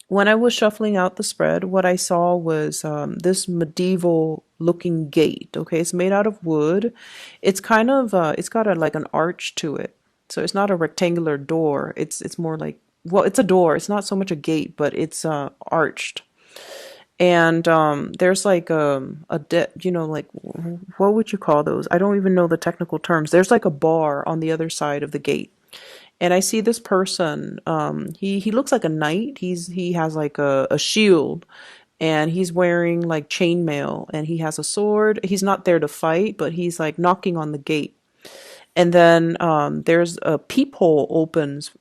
When I was shuffling out the spread, what I saw was this medieval looking gate. Okay, it's made out of wood. It's kind of it's got a like an arch to it. So it's not a rectangular door. It's more like, well, it's a door. It's not so much a gate, but it's arched. And there's like like what would you call those? I don't even know the technical terms. There's like a bar on the other side of the gate. And I see this person. He looks like a knight. He has like a shield, and he's wearing like chainmail, and he has a sword. He's not there to fight, but he's like knocking on the gate. And then there's a peephole opens.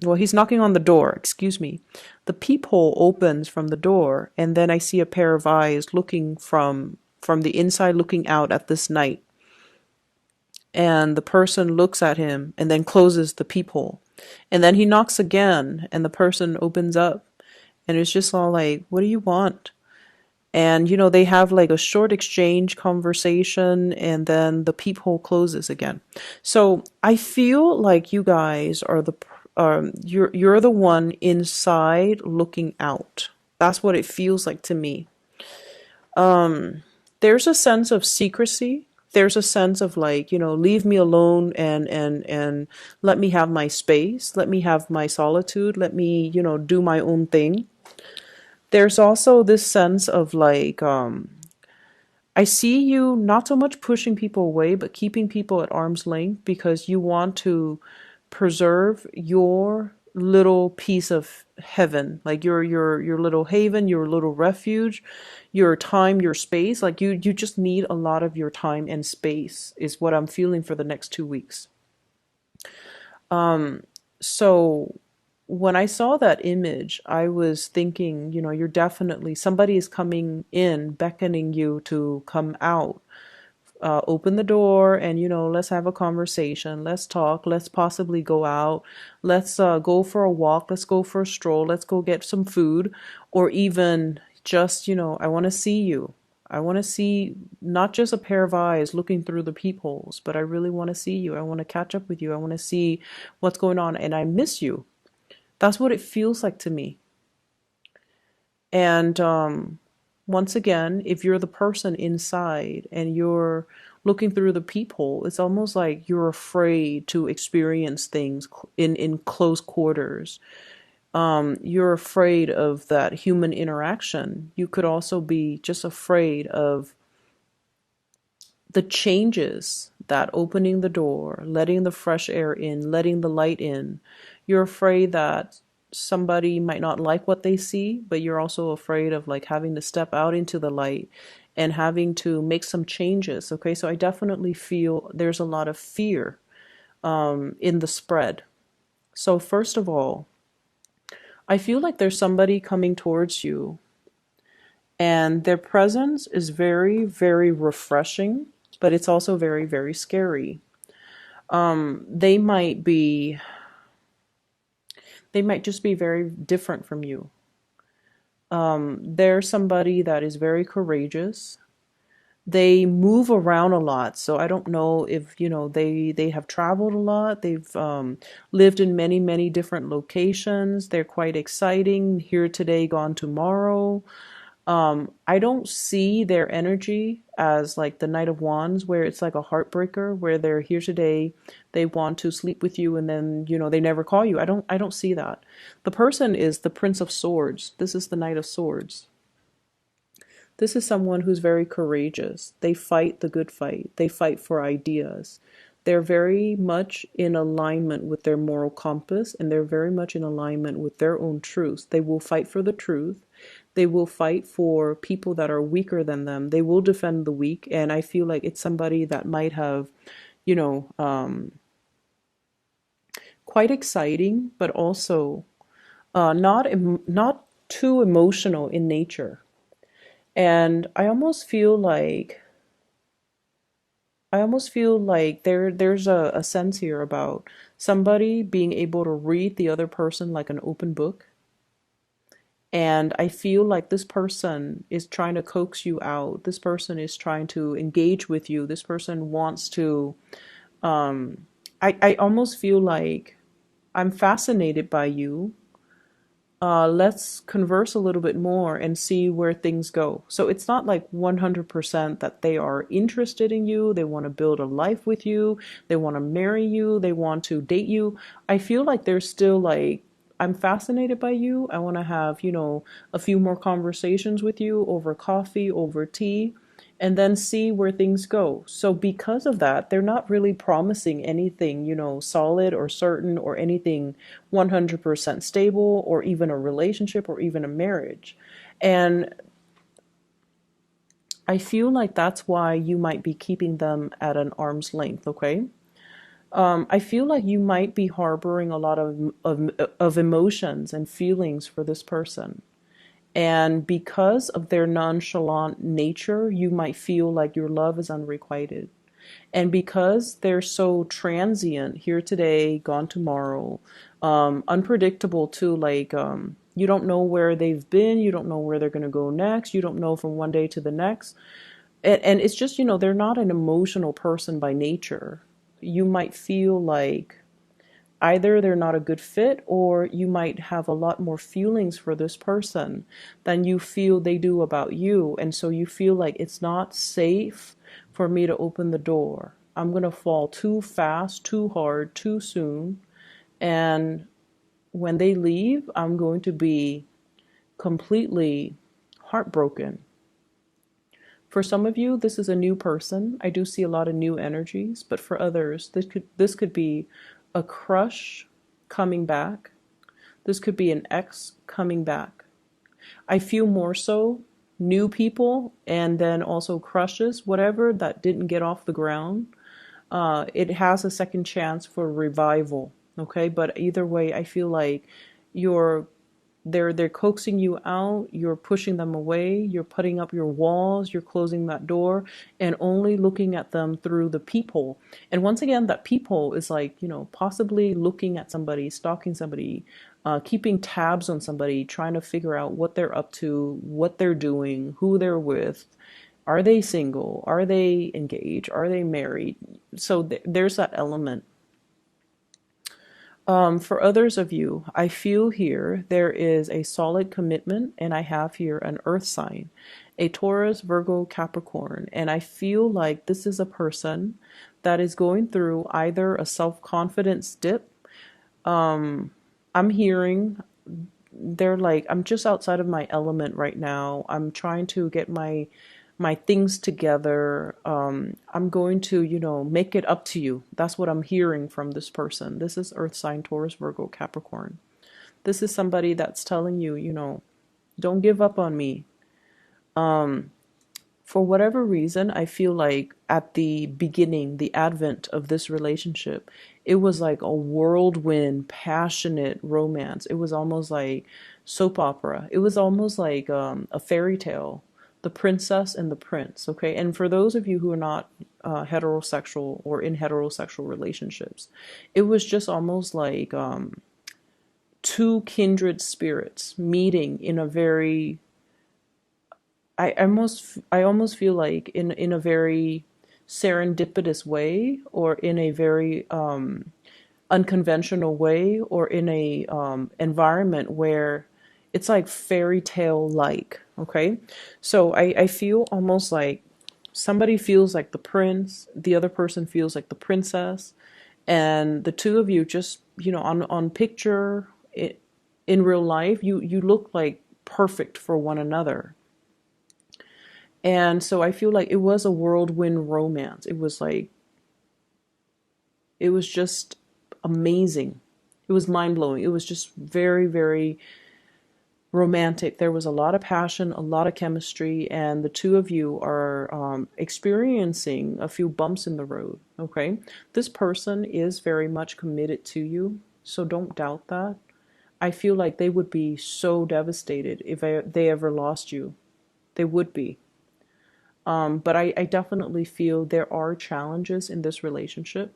Well, he's knocking on the door. Excuse me. The peephole opens from the door, and then I see a pair of eyes looking from the inside, looking out at this knight. And the person looks at him and then closes the peephole. And then he knocks again, and the person opens up. And it's just all like, what do you want? And, they have like a short exchange conversation, and then the peephole closes again. So I feel like you guys are you're the one inside looking out. That's what it feels like to me. There's a sense of secrecy. There's a sense of like, leave me alone, and let me have my space. Let me have my solitude. Let me, do my own thing. There's also this sense of like, I see you not so much pushing people away, but keeping people at arm's length because you want to preserve your little piece of heaven, like your little haven, your little refuge, your time, your space. Like you just need a lot of your time and space is what I'm feeling for the next 2 weeks. So when I saw that image, I was thinking, you're definitely somebody is coming in, beckoning you to come out. Open the door, and let's have a conversation, let's talk, let's possibly go out, let's go for a walk, let's go for a stroll, let's go get some food, or even just, I want to see you. I want to see not just a pair of eyes looking through the peepholes, but I really want to see you. I want to catch up with you. I want to see what's going on, and I miss you. That's what it feels like to me. And once again, if you're the person inside and you're looking through the peephole, it's almost like you're afraid to experience things in close quarters. You're afraid of that human interaction. You could also be just afraid of the changes that opening the door, letting the fresh air in, letting the light in. You're afraid that somebody might not like what they see, but you're also afraid of like having to step out into the light and having to make some changes. Okay, so I definitely feel there's a lot of fear in the spread. So, first of all, I feel like there's somebody coming towards you, and their presence is very, very refreshing, but it's also very, very scary. They might be, they might just be very different from you. They're somebody that is very courageous. They move around a lot, so I don't know if they have traveled a lot. They've lived in many, many different locations. They're quite exciting, here today, gone tomorrow. I don't see their energy as like the Knight of Wands, where it's like a heartbreaker, where they're here today, they want to sleep with you, and then they never call you. I don't see that. The person is the Prince of Swords. This is the Knight of Swords. This is someone who's very courageous. They fight the good fight. They fight for ideas. They're very much in alignment with their moral compass, and they're very much in alignment with their own truth. They will fight for the truth. They will fight for people that are weaker than them. They will defend the weak. And I feel like it's somebody that might have, you know, um, quite exciting, but also not too emotional in nature. And I almost feel like there's a sense here about somebody being able to read the other person like an open book. And I feel like this person is trying to coax you out. This person is trying to engage with you. This person wants to, I almost feel like I'm fascinated by you. let's converse a little bit more and see where things go. So it's not like 100% that they are interested in you, they want to build a life with you, they want to marry you, they want to date you. I feel like they're still like, I'm fascinated by you. I want to have, a few more conversations with you over coffee, over tea, and then see where things go. So because of that, they're not really promising anything, solid or certain or anything 100% stable or even a relationship or even a marriage. And I feel like that's why you might be keeping them at an arm's length, okay? I feel like you might be harboring a lot of emotions and feelings for this person. And because of their nonchalant nature, you might feel like your love is unrequited. And because they're so transient, here today, gone tomorrow, unpredictable too, like you don't know where they've been, you don't know where they're going to go next, you don't know from one day to the next. And it's just, they're not an emotional person by nature. You might feel like either they're not a good fit or you might have a lot more feelings for this person than you feel they do about you. And so you feel like it's not safe for me to open the door. I'm going to fall too fast, too hard, too soon. And when they leave, I'm going to be completely heartbroken. For some of you, this is a new person. I do see a lot of new energies, but for others, this could be a crush coming back. This could be an ex coming back. I feel more so new people and then also crushes, whatever that didn't get off the ground. It has a second chance for revival. Okay, but either way, I feel like you're they're coaxing you out, you're pushing them away, you're putting up your walls, you're closing that door and only looking at them through the peephole. And once again, that peephole is like, possibly looking at somebody, stalking somebody, keeping tabs on somebody, trying to figure out what they're up to, what they're doing, who they're with. Are they single? Are they engaged? Are they married? So there's that element. For others of you, I feel here there is a solid commitment, and I have here an earth sign, a Taurus, Virgo, Capricorn, and I feel like this is a person that is going through either a self-confidence dip. I'm hearing they're like, I'm just outside of my element right now. I'm trying to get my things together. I'm going to, make it up to you. That's what I'm hearing from this person. This is Earth sign, Taurus, Virgo, Capricorn. This is somebody that's telling you, don't give up on me. For whatever reason, I feel like at the beginning, the advent of this relationship, it was like a whirlwind, passionate romance. It was almost like soap opera. It was almost like a fairy tale, the princess and the prince. Okay, and for those of you who are not heterosexual or in heterosexual relationships, it was just almost like two kindred spirits meeting in a very I almost feel like in a very serendipitous way, or in a very unconventional way, or in a environment where it's like fairy tale like. Okay, so I feel almost like somebody feels like the prince, the other person feels like the princess, and the two of you just, on picture, in real life, you look like perfect for one another. And so I feel like it was a whirlwind romance. It was just amazing. It was mind blowing. It was just very, very romantic. There was a lot of passion, a lot of chemistry, and the two of you are experiencing a few bumps in the road. Okay. This person is very much committed to you. So don't doubt that. I feel like they would be so devastated if they ever lost you. They would be. But I definitely feel there are challenges in this relationship.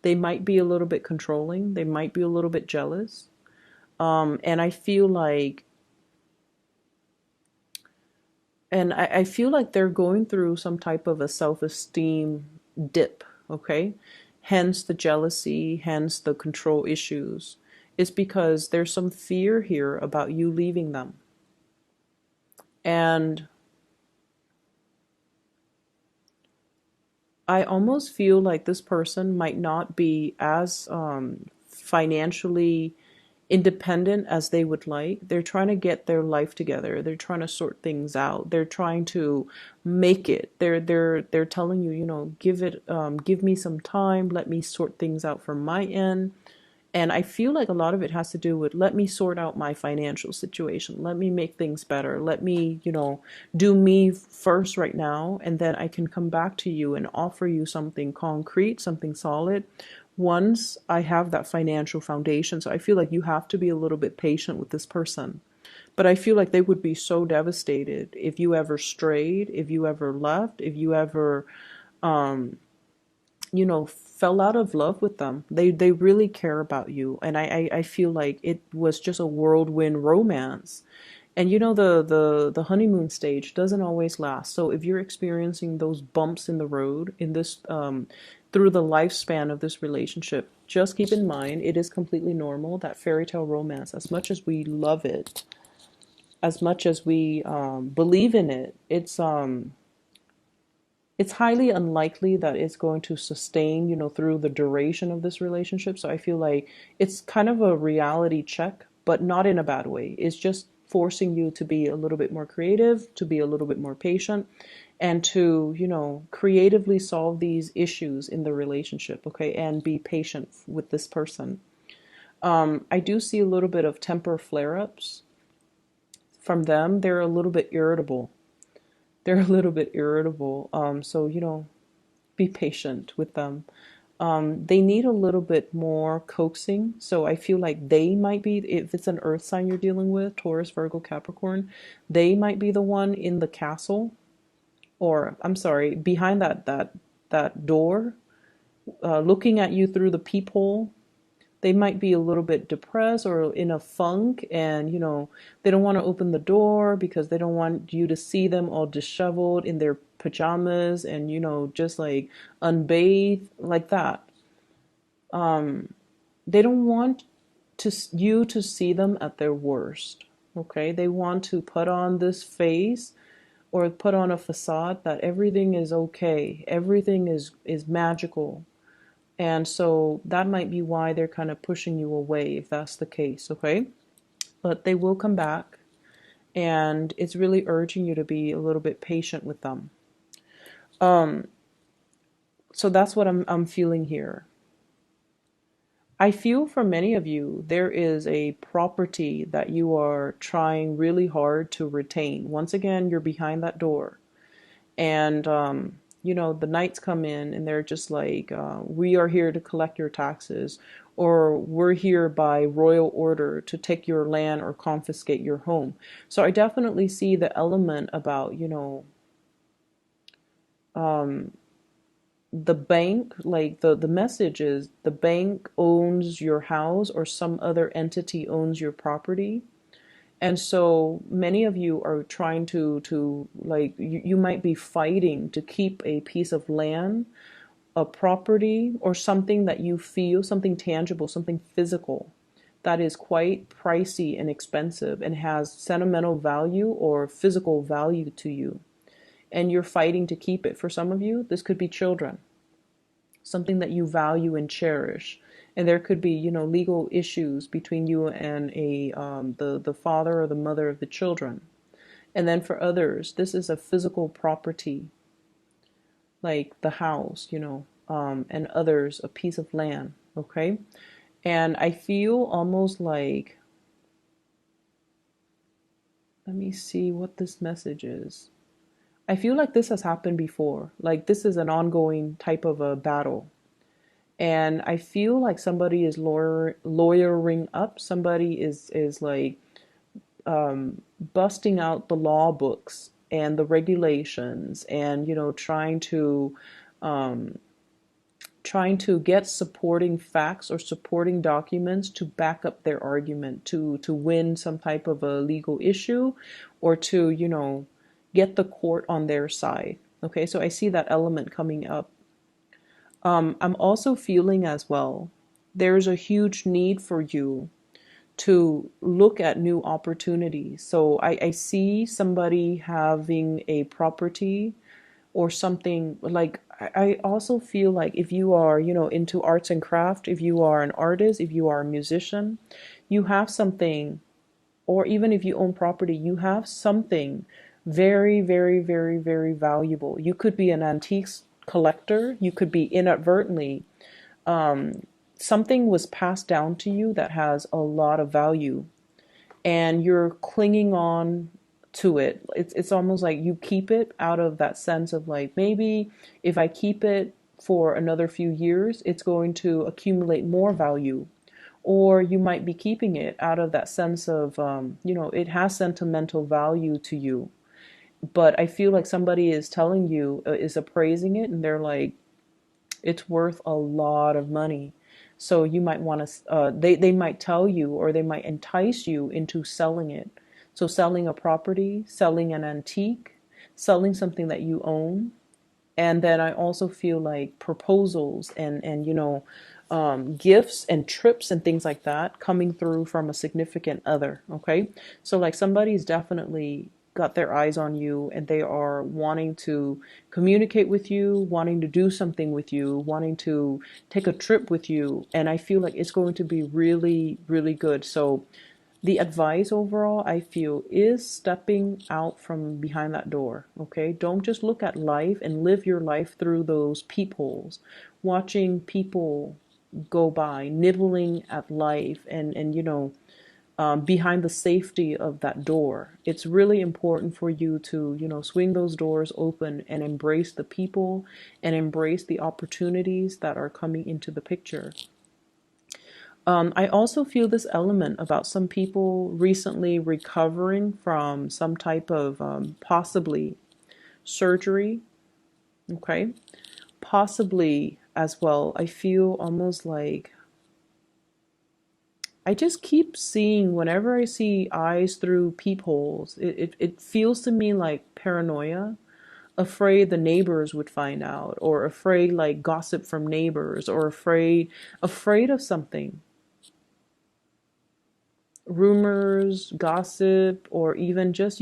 They might be a little bit controlling. They might be a little bit jealous. And I feel like, I feel like they're going through some type of a self-esteem dip. Okay, hence the jealousy, hence the control issues. is because there's some fear here about you leaving them. And I almost feel like this person might not be as financially independent as they would like. They're trying to get their life together. They're trying to sort things out. They're trying to make it. They're telling you, give me some time. Let me sort things out from my end. And I feel like a lot of it has to do with, let me sort out my financial situation. Let me make things better. Let me, do me first right now. And then I can come back to you and offer you something concrete, something solid once I have that financial foundation. So I feel like you have to be a little bit patient with this person. But I feel like they would be so devastated if you ever strayed, if you ever left, if you ever fell out of love with them. They really care about you. And I feel like it was just a whirlwind romance. And the honeymoon stage doesn't always last. So if you're experiencing those bumps in the road in this through the lifespan of this relationship, just keep in mind it is completely normal. That fairy tale romance, as much as we love it, as much as we believe in it, it's highly unlikely that it's going to sustain, through the duration of this relationship. So I feel like it's kind of a reality check, but not in a bad way. It's just forcing you to be a little bit more creative, to be a little bit more patient, and to, creatively solve these issues in the relationship, okay? And be patient with this person. I do see a little bit of temper flare-ups from them. They're a little bit irritable. They're a little bit irritable. So, be patient with them. They need a little bit more coaxing. So I feel like they might be, if it's an earth sign you're dealing with, Taurus, Virgo, Capricorn, they might be the one in the castle, or I'm sorry, behind that door, looking at you through the peephole. They might be a little bit depressed or in a funk, and they don't want to open the door because they don't want you to see them all disheveled in their pajamas and just like unbathed like that. They don't want you to see them at their worst. Okay, they want to put on this face or put on a facade that everything is okay, everything is magical. And so that might be why they're kind of pushing you away, if that's the case, okay? But they will come back, and it's really urging you to be a little bit patient with them. So that's what I'm feeling here. I feel for many of you, there is a property that you are trying really hard to retain. Once again, you're behind that door. And, the knights come in and they're just like, we are here to collect your taxes, or we're here by royal order to take your land or confiscate your home. So I definitely see the element about, the bank, like the message is the bank owns your house or some other entity owns your property. And so many of you are trying to like you might be fighting to keep a piece of land, a property, or something that you feel, something tangible, something physical that is quite pricey and expensive and has sentimental value or physical value to you. And you're fighting to keep it. For some of you, this could be children, something that you value and cherish. And there could be, legal issues between you and the father or the mother of the children. And then for others, this is a physical property, like the house, and others, a piece of land. Okay. And I feel almost like, let me see what this message is. I feel like this has happened before. Like this is an ongoing type of a battle. And I feel like somebody is lawyering up. Somebody is like busting out the law books and the regulations, and trying to get supporting facts or supporting documents to back up their argument, to win some type of a legal issue, or to get the court on their side. Okay, so I see that element coming up. I'm also feeling as well, there's a huge need for you to look at new opportunities. So I see somebody having a property or something like I also feel like if you are, into arts and craft, if you are an artist, if you are a musician, you have something, or even if you own property, you have something very, very, very, very valuable. You could be an antiques collector, you could be inadvertently something was passed down to you that has a lot of value and you're clinging on to it. It's almost like you keep it out of that sense of like, maybe if I keep it for another few years, it's going to accumulate more value. Or you might be keeping it out of that sense of, it has sentimental value to you. But I feel like somebody is telling you, is appraising it, and they're like, it's worth a lot of money. So you might want to, they might tell you or they might entice you into selling it. So selling a property, selling an antique, selling something that you own. And then I also feel like proposals and gifts and trips and things like that coming through from a significant other. Okay. So like somebody's definitely got their eyes on you and they are wanting to communicate with you, wanting to do something with you, wanting to take a trip with you. And I feel like it's going to be really, really good. So the advice overall, I feel, is stepping out from behind that door. Okay. Don't just look at life and live your life through those peepholes, watching people go by, nibbling at life and behind the safety of that door. It's really important for you to, swing those doors open and embrace the people and embrace the opportunities that are coming into the picture. I also feel this element about some people recently recovering from some type of possibly surgery. Okay. Possibly as well. I feel almost like I just keep seeing, whenever I see eyes through peepholes, it feels to me like paranoia, afraid the neighbors would find out, or afraid like gossip from neighbors, or afraid of something. Rumors, gossip, or even just,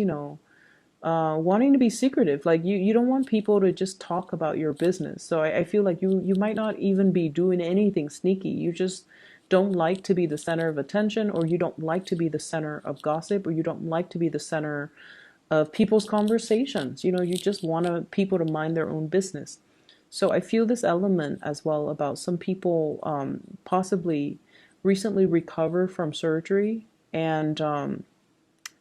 wanting to be secretive. Like you don't want people to just talk about your business. So I feel like you might not even be doing anything sneaky. You just don't like to be the center of attention, or you don't like to be the center of gossip, or you don't like to be the center of people's conversations. You just want people to mind their own business. So I feel this element as well about some people possibly recently recover from surgery and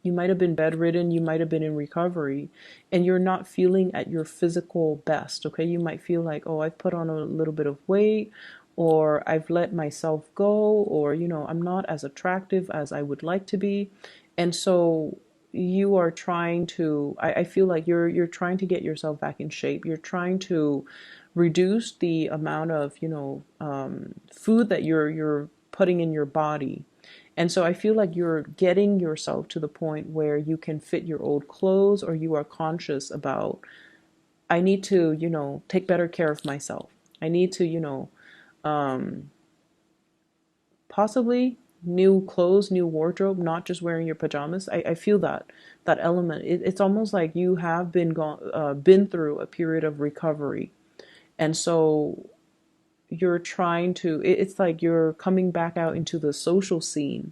you might have been bedridden, you might have been in recovery, and you're not feeling at your physical best. Okay, you might feel like, oh, I've put on a little bit of weight, or I've let myself go, or I'm not as attractive as I would like to be. And so you are trying to, I feel like you're trying to get yourself back in shape. You're trying to reduce the amount of food that you're putting in your body. And so I feel like you're getting yourself to the point where you can fit your old clothes, or you are conscious about, I need to, take better care of myself. I need to, possibly new clothes, new wardrobe, not just wearing your pajamas. I feel that element. It's almost like you have been through a period of recovery. And so you're trying to, it's like you're coming back out into the social scene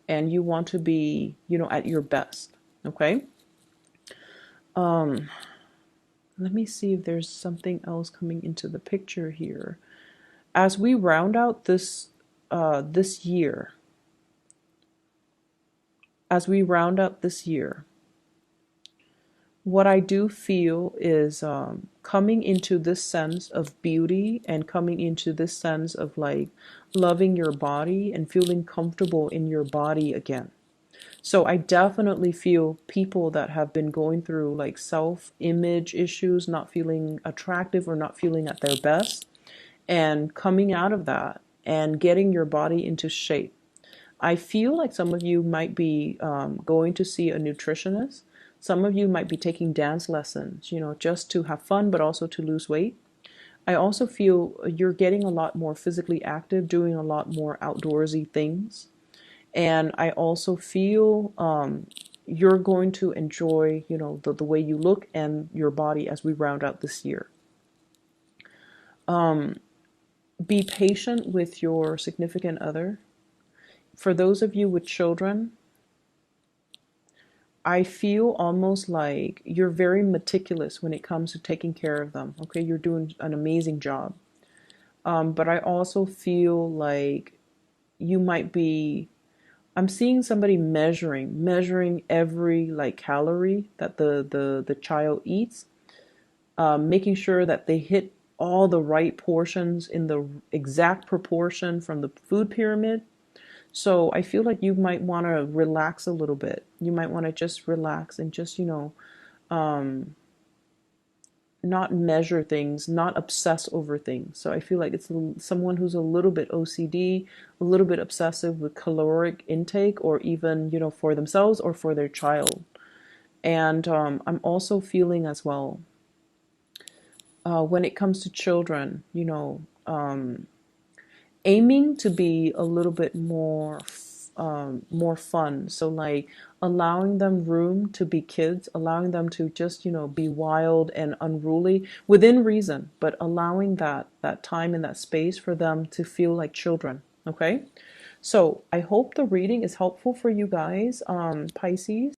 and you want to be, at your best. Okay. Um, Let me see if there's something else coming into the picture here. As we round out this year, as we round up this year, what I do feel is coming into this sense of beauty and coming into this sense of like loving your body and feeling comfortable in your body again. So I definitely feel people that have been going through like self-image issues, not feeling attractive or not feeling at their best, and coming out of that and getting your body into shape. I feel like some of you might be going to see a nutritionist. Some of you might be taking dance lessons, just to have fun, but also to lose weight. I also feel you're getting a lot more physically active, doing a lot more outdoorsy things. And I also feel you're going to enjoy, the way you look and your body as we round out this year. Be patient with your significant other. For those of you with children, I feel almost like you're very meticulous when it comes to taking care of them. Okay, you're doing an amazing job. But I also feel like you might be, I'm seeing somebody measuring every like calorie that the child eats, making sure that they hit all the right portions in the exact proportion from the food pyramid. So I feel like you might want to relax a little bit. You might want to just relax and just, not measure things, not obsess over things. So I feel like it's someone who's a little bit OCD, a little bit obsessive with caloric intake, or even, for themselves or for their child. And I'm also feeling as well, when it comes to children, aiming to be a little bit more fun. So like allowing them room to be kids, allowing them to just, be wild and unruly within reason, but allowing that time and that space for them to feel like children. Okay. So I hope the reading is helpful for you guys, Pisces.